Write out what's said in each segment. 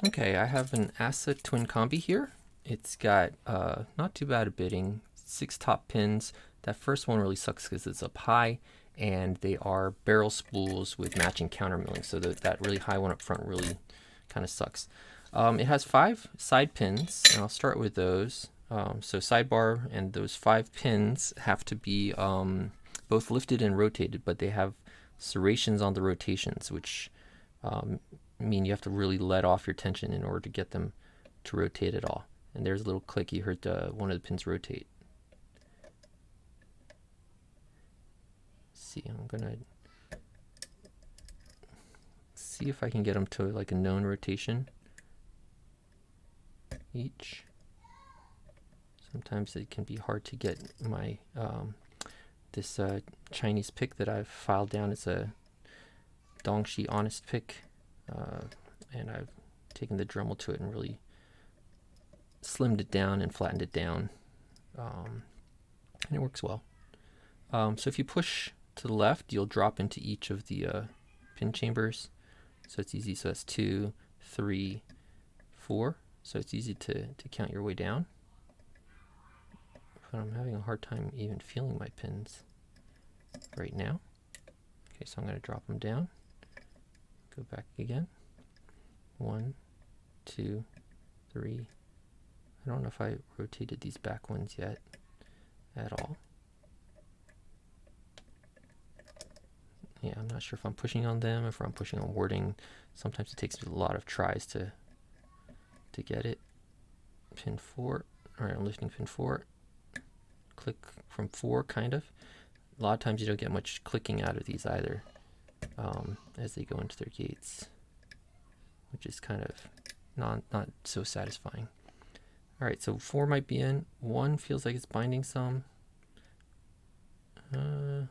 Okay, I have an ASSA twin combi here. It's got not too bad a bitting, 6 top pins. That first one really sucks because it's up high, and they are barrel spools with matching counter milling, so that really high one up front really kind of sucks. It has 5 side pins, and I'll start with those. So sidebar and those 5 pins have to be both lifted and rotated, but they have serrations on the rotations, which mean you have to really let off your tension in order to get them to rotate at all. And there's a little click, you heard one of the pins rotate. Let's see, I'm gonna see if I can get them to like a known rotation each. Sometimes it can be hard to get my this Chinese pick that I've filed down. It's a Dongxi Honest pick, and I've taken the Dremel to it and really slimmed it down and flattened it down, and it works well. So if you push to the left, you'll drop into each of the pin chambers, so it's easy. So that's 2, 3, 4, so it's easy to count your way down. But I'm having a hard time even feeling my pins right now. Okay, so I'm going to drop them down, go back again. 1, 2, 3. I don't know if I rotated these back ones yet at all. Yeah, I'm not sure if I'm pushing on them, if I'm pushing on wording. Sometimes it takes me a lot of tries to get it. Pin 4. All right, I'm lifting pin 4. Click from 4, kind of. A lot of times you don't get much clicking out of these either, as they go into their gates, which is kind of not so satisfying. All right, so 4 might be in. 1 feels like it's binding some. That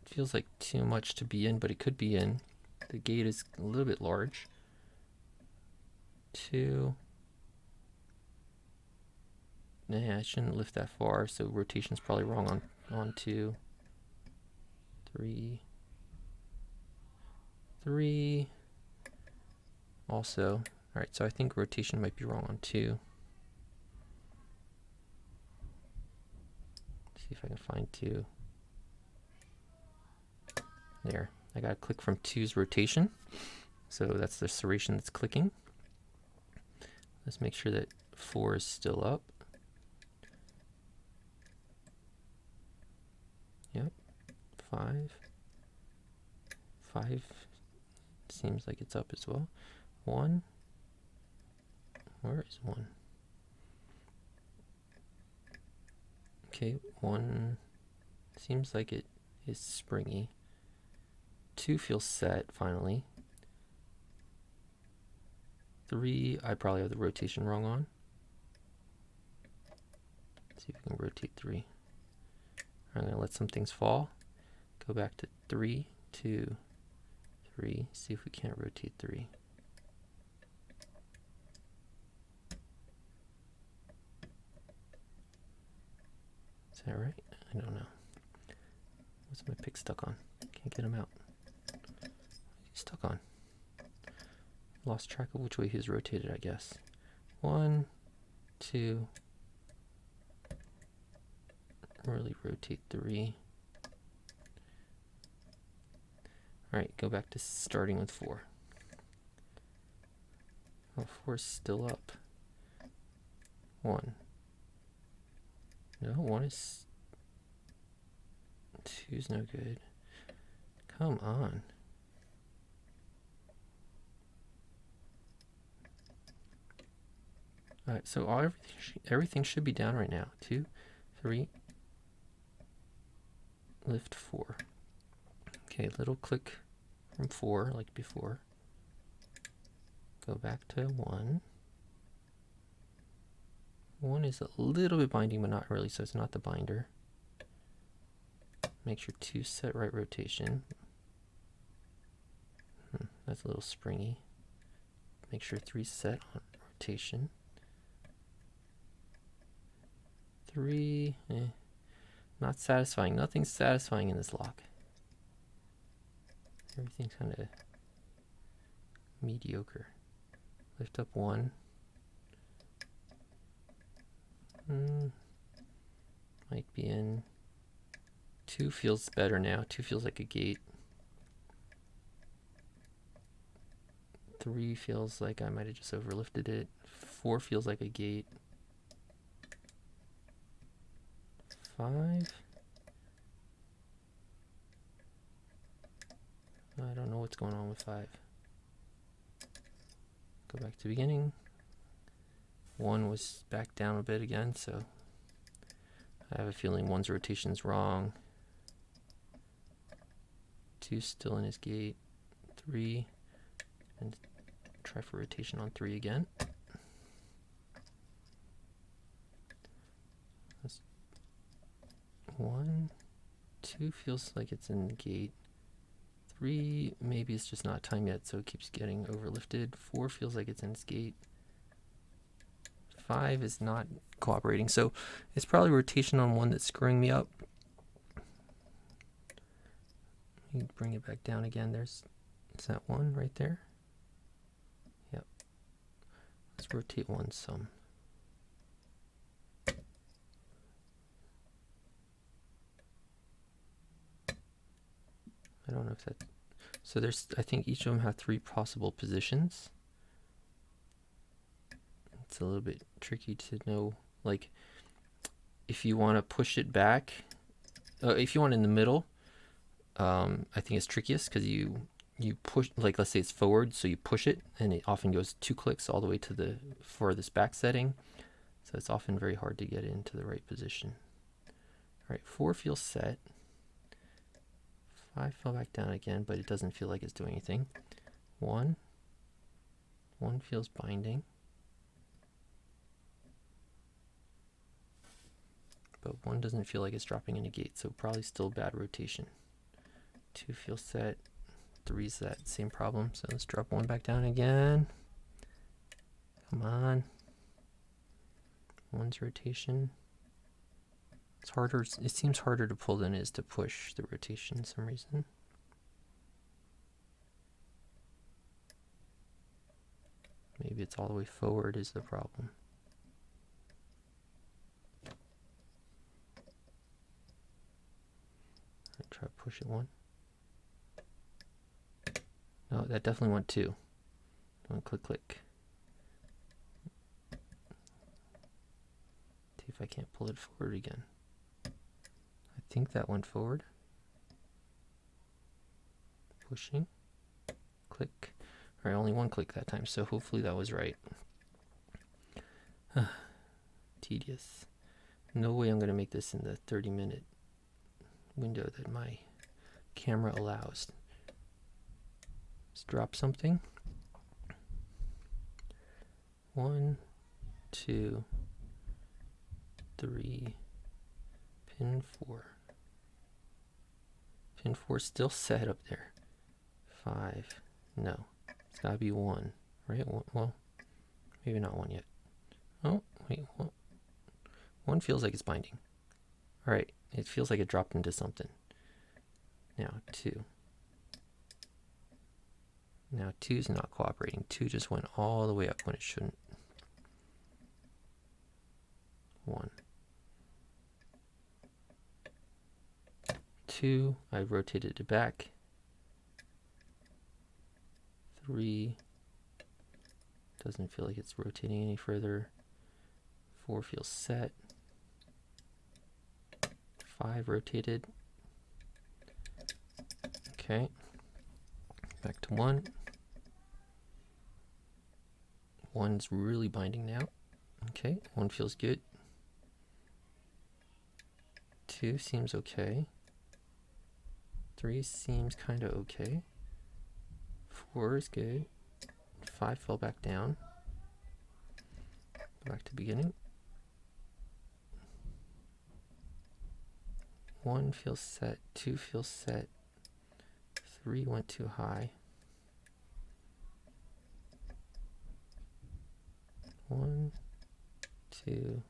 feels like too much to be in, but it could be in. The gate is a little bit large. 2. Nah, I shouldn't lift that far, so rotation's probably wrong on 2. 3. 3. Also. Alright, so I think rotation might be wrong on 2. See if I can find 2. There. I gotta click from 2's rotation. So that's the serration that's clicking. Let's make sure that 4 is still up. Yep. 5. 5 seems like it's up as well. 1. Where is 1? Okay, 1 seems like it is springy. 2 feels set finally. 3, I probably have the rotation wrong on. Let's see if we can rotate 3. I'm going to let some things fall. Go back to 3, 2, 3. See if we can't rotate 3. Is that right? I don't know. What's my pick stuck on? Can't get him out. He's stuck on. Lost track of which way he's rotated, I guess. 1, 2. Really rotate 3. Alright, go back to starting with 4. Oh, 4's still up. 1. No, 1 is... 2's no good. Come on. Alright, so everything should be down right now. 2, 3, lift 4. Okay, little click from 4 like before. Go back to 1. 1 is a little bit binding, but not really, so it's not the binder. Make sure 2 set right rotation. That's a little springy. Make sure 3 set on rotation. 3, not satisfying. Nothing's satisfying in this lock. Everything's kind of mediocre. Lift up 1. Might be in. 2 feels better now. 2 feels like a gate. 3 feels like I might have just overlifted it. 4 feels like a gate. 5. I don't know what's going on with 5. Go back to the beginning. 1 was back down a bit again, so I have a feeling 1's rotation's wrong. 2's still in his gate. 3, and try for rotation on 3 again. That's 1. 2 feels like it's in the gate. 3, maybe it's just not time yet, so it keeps getting overlifted. 4 feels like it's in its gate. 5 is not cooperating, so it's probably rotation on 1 that's screwing me up. Let me bring it back down again. Is that 1 right there? Yep. Let's rotate 1 some. I don't know if that. So there's, I think each of them have 3 possible positions. It's a little bit tricky to know, like, if you want to push it back, if you want in the middle, I think it's trickiest because you push, like, let's say it's forward, so you push it, and it often goes 2 clicks all the way to the furthest back setting. So it's often very hard to get into the right position. All right, 4 feels set. 5 fell back down again, but it doesn't feel like it's doing anything. 1 feels binding. But 1 doesn't feel like it's dropping in a gate, so probably still bad rotation. 2 feels set. 3's that same problem, so let's drop 1 back down again. Come on. 1's rotation. It's harder. It seems harder to pull than it is to push the rotation for some reason. Maybe it's all the way forward is the problem. Try to push it 1. No, that definitely went 2. 1 click, click. See if I can't pull it forward again. I think that went forward. Pushing. Click. All right, only 1 click that time, so hopefully that was right. Tedious. No way I'm going to make this in the 30-minute window that my camera allows. Let's drop something. 1, 2, 3, pin 4. Pin 4 still set up there. 5, no, it's got to be 1, right? Well, maybe not 1 yet. Oh, wait, 1 feels like it's binding. All right, it feels like it dropped into something. Now 2. Now 2's not cooperating. 2 just went all the way up when it shouldn't. 1. 2, I rotated it back. 3, doesn't feel like it's rotating any further. 4 feels set. 5 rotated. Okay. Back to 1. 1's really binding now. Okay, 1 feels good. 2 seems okay. 3 seems kind of okay. 4 is good. 5 fell back down. Back to beginning. 1 feels set. 2 feels set. 3 went too high. 1, 2,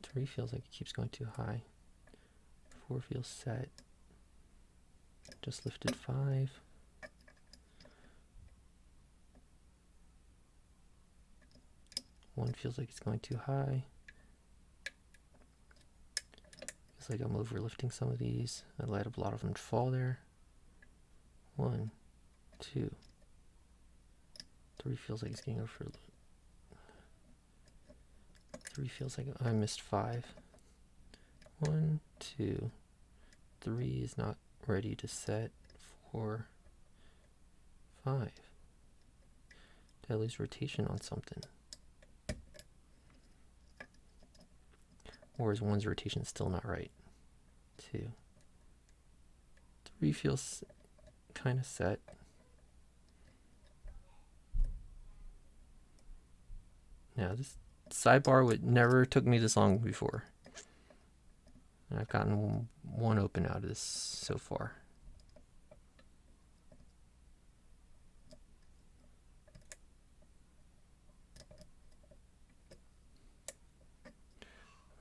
3 feels like it keeps going too high. 4 feels set. Just lifted 5. one feels like it's going too high. Feels like I'm overlifting some of these. I let a lot of them fall there. 1, 2, 3 feels like it's getting over. 3 feels like I missed 5. 1, 2, 3 is not ready to set. 4, 5. Did I lose rotation on something? Or is 1's rotation still not right? 2. 3 feels kind of set. Now this sidebar would never took me this long before. And I've gotten one open out of this so far.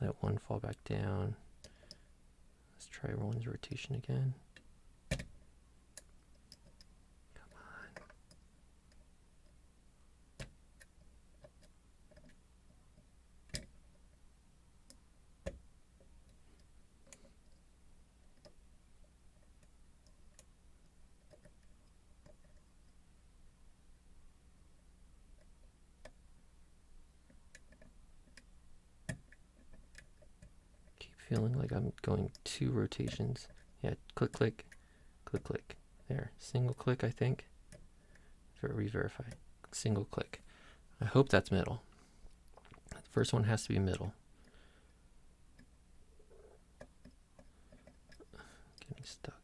Let one fall back down. Let's try 1's rotation again. Come on. Feeling like I'm going 2 rotations. Yeah, click, click, click, click. There, single click, I think. Re-verify. Single click. I hope that's middle. The first one has to be middle. Getting stuck.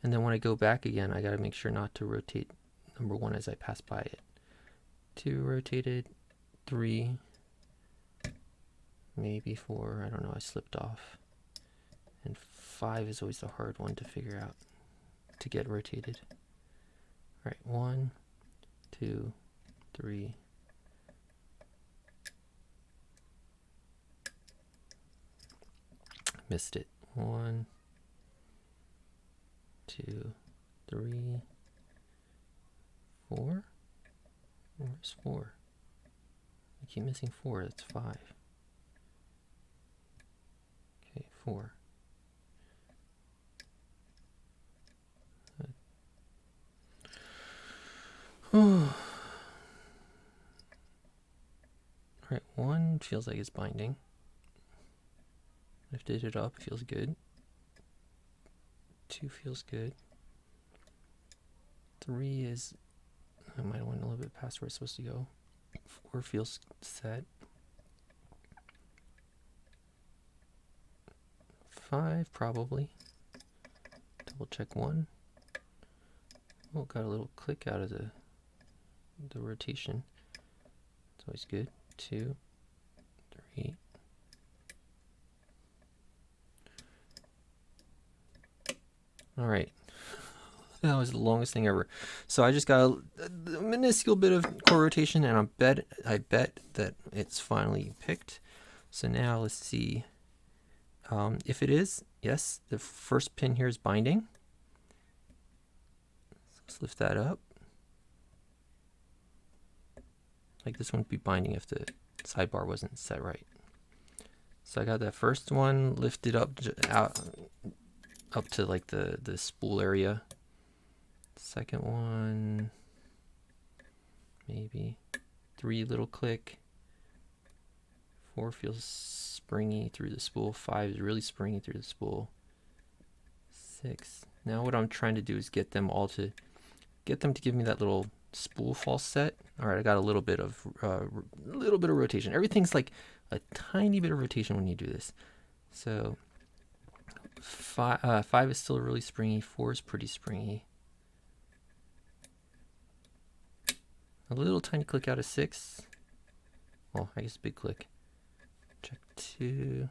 And then when I go back again, I gotta make sure not to rotate number 1 as I pass by it. 2 rotated, 3, maybe 4, I don't know, I slipped off. And 5 is always the hard one to figure out, to get rotated. All right, 1, 2, 3. Missed it. 1, 2, 3, 4. Where's 4? I keep missing 4, that's 5. Okay, 4. Alright, 1 feels like it's binding. Lifted it up, feels good. 2 feels good. 3 is, I might have went a little bit past where it's supposed to go. 4 feels set. 5 probably. Double check 1. Oh, got a little click out of the rotation. It's always good. 2, 3. All right. That was the longest thing ever. So I just got a minuscule bit of core rotation, and I bet that it's finally picked. So now let's see if it is. Yes, the first pin here is binding. So let's lift that up. Like this wouldn't be binding if the sidebar wasn't set right. So I got that first one lifted up up to like the spool area. Second one, maybe 3 little click. 4 feels springy through the spool. 5 is really springy through the spool. 6. Now what I'm trying to do is get them to give me that little spool fall set. All right, I got a little bit of rotation. Everything's like a tiny bit of rotation when you do this. So 5 is still really springy. 4 is pretty springy. A little tiny click out of 6. Well, I guess a big click. Check 2.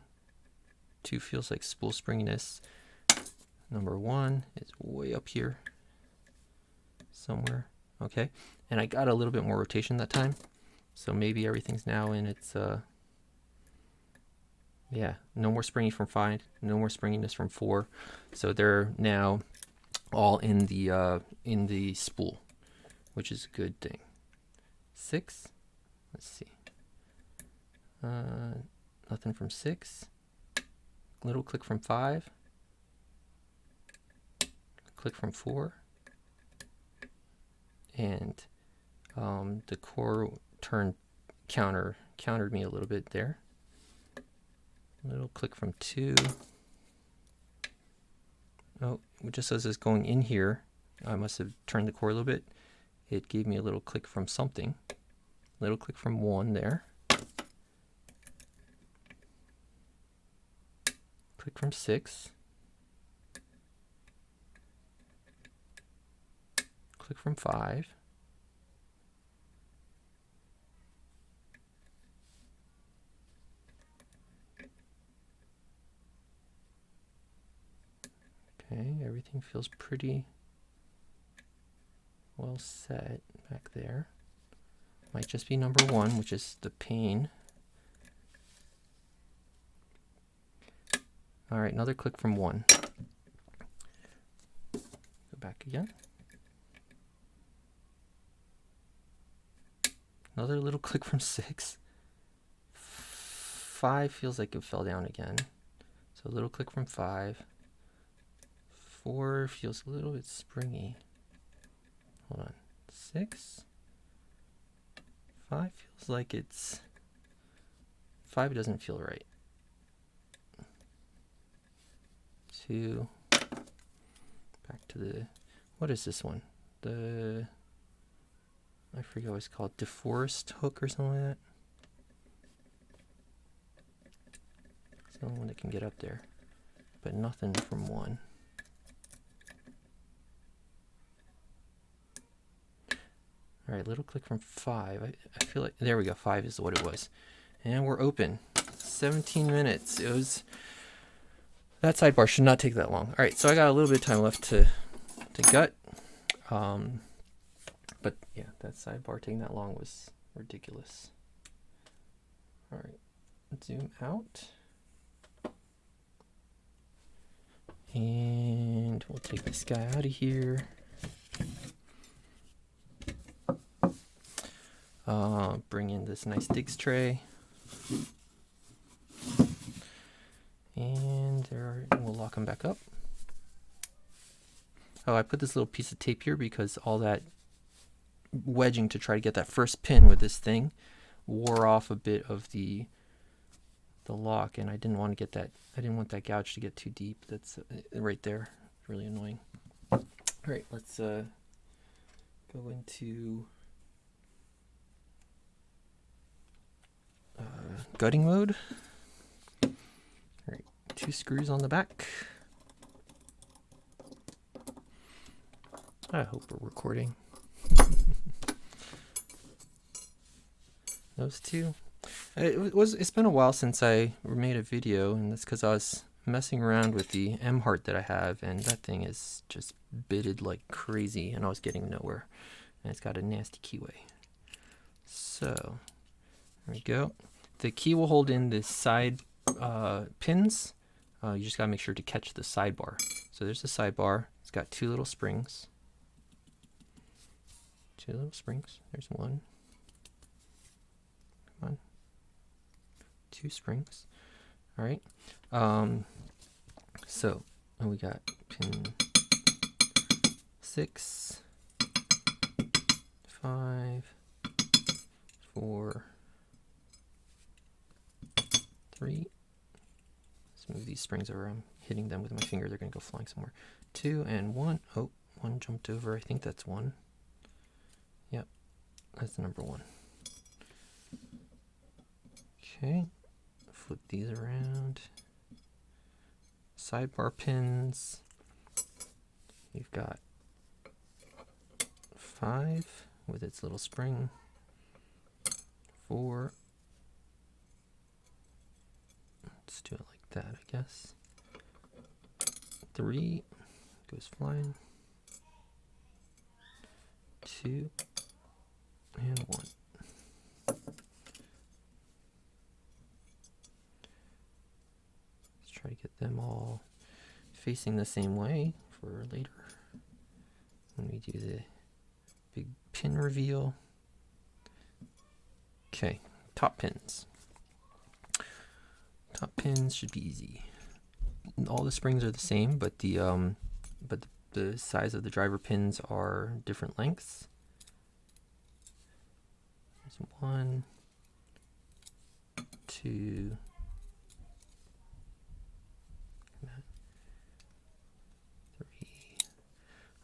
2 feels like spool springiness. Number 1 is way up here somewhere. Okay, and I got a little bit more rotation that time. So maybe everything's now in its, yeah, no more springy from 5, no more springiness from 4. So they're now all in the spool, which is a good thing. 6, let's see. Nothing from 6. Little click from 5. Click from 4. And the core turn countered me a little bit there. Little click from 2. Oh, just as it's going in here, I must have turned the core a little bit. It gave me a little click from something. Little click from 1 there. Click from 6. Click from 5. Okay, everything feels pretty well set back there. Might just be number 1, which is the pain. All right, another click from 1. Go back again. Another little click from 6. 5 feels like it fell down again. So a little click from 5. 4 feels a little bit springy. Hold on. 6. 5 feels like it's... 5 doesn't feel right. 2. Back to the... What is this one? The... I forget what it's called. DeForest hook or something like that. It's the only one that can get up there. But nothing from 1. All right, little click from 5. I feel like, there we go, 5 is what it was. And we're open. 17 minutes. It was, that sidebar should not take that long. All right, so I got a little bit of time left to gut. But yeah, that sidebar taking that long was ridiculous. All right, zoom out. And we'll take this guy out of here. Bring in this nice digs tray. And we'll lock them back up. Oh, I put this little piece of tape here because all that wedging to try to get that first pin with this thing wore off a bit of the lock, and I didn't want to get that. I didn't want that gouge to get too deep. That's right there. Really annoying. All right, let's go into gutting mode. All right, 2 screws on the back. I hope we're recording. Those 2. It's been a while since I made a video, and that's because I was messing around with the M heart that I have, and that thing is just bitted like crazy, and I was getting nowhere. And it's got a nasty keyway. So there we go. The key will hold in the side pins. You just gotta make sure to catch the sidebar. So there's the sidebar. It's got 2 little springs. 2 little springs. There's 1. Come on. 2 springs. All right. So we got pin 6, 5, 4, 3. Let's move these springs over. I'm hitting them with my finger. They're going to go flying somewhere. 2 and 1. Oh, 1 jumped over. I think that's 1. Yep, that's the number 1. Okay, flip these around. Sidebar pins. You've got 5 with its little spring. 4. Let's do it like that, I guess. 3 goes flying. 2 and 1. Let's try to get them all facing the same way for later when we do the big pin reveal. Okay, top pins. Top pins should be easy. All the springs are the same, but the size of the driver pins are different lengths. There's 1, 2, 3.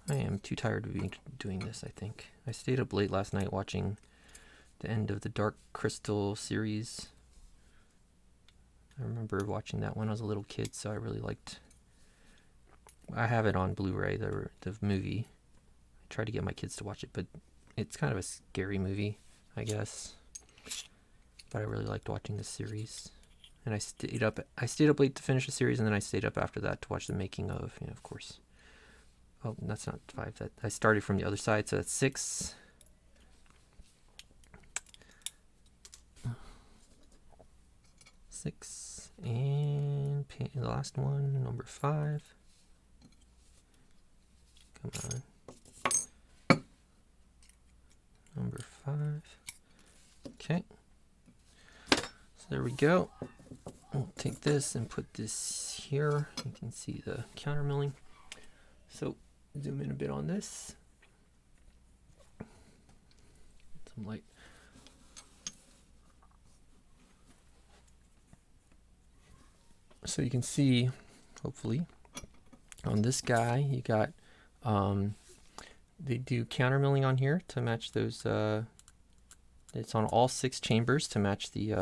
I am too tired to be doing this, I think. I stayed up late last night watching the end of the Dark Crystal series. I remember watching that when I was a little kid, so I really liked. I have it on Blu-ray, the movie. I tried to get my kids to watch it, but it's kind of a scary movie, I guess. But I really liked watching the series, and I stayed up late to finish the series, and then I stayed up after that to watch the making of, of course. Oh, that's not 5. That I started from the other side, so that's 6. And the last one, number 5. Come on. Number 5. Okay. So there we go. We'll take this and put this here. You can see the counter milling. So zoom in a bit on this. Some light. So you can see, hopefully, on this guy, you got, they do counter milling on here to match those, it's on all 6 chambers to match the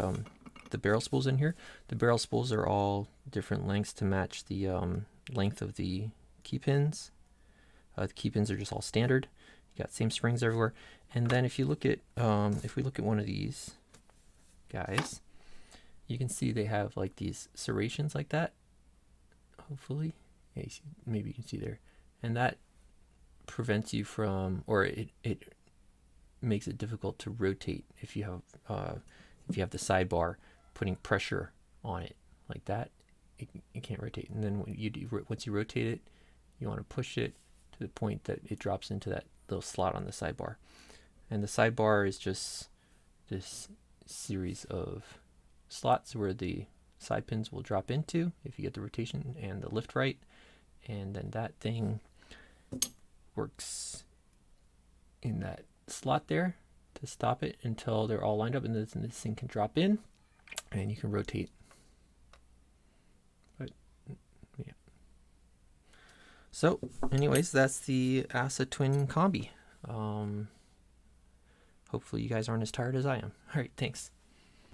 barrel spools in here. The barrel spools are all different lengths to match the length of the key pins. The key pins are just all standard. You got same springs everywhere. And then if you look at, if we look at one of these guys, you can see they have like these serrations like that. Hopefully, yeah, you see, maybe you can see there, and that prevents you from, or it makes it difficult to rotate if you have the sidebar putting pressure on it like that. It can't rotate, and then once you rotate it, you want to push it to the point that it drops into that little slot on the sidebar, and the sidebar is just this series of slots where the side pins will drop into if you get the rotation and the lift right, and then that thing works in that slot there to stop it until they're all lined up, and this thing can drop in and you can rotate. But yeah. So anyways, that's the ASSA Twin Combi. Hopefully you guys aren't as tired as I am. All right, thanks.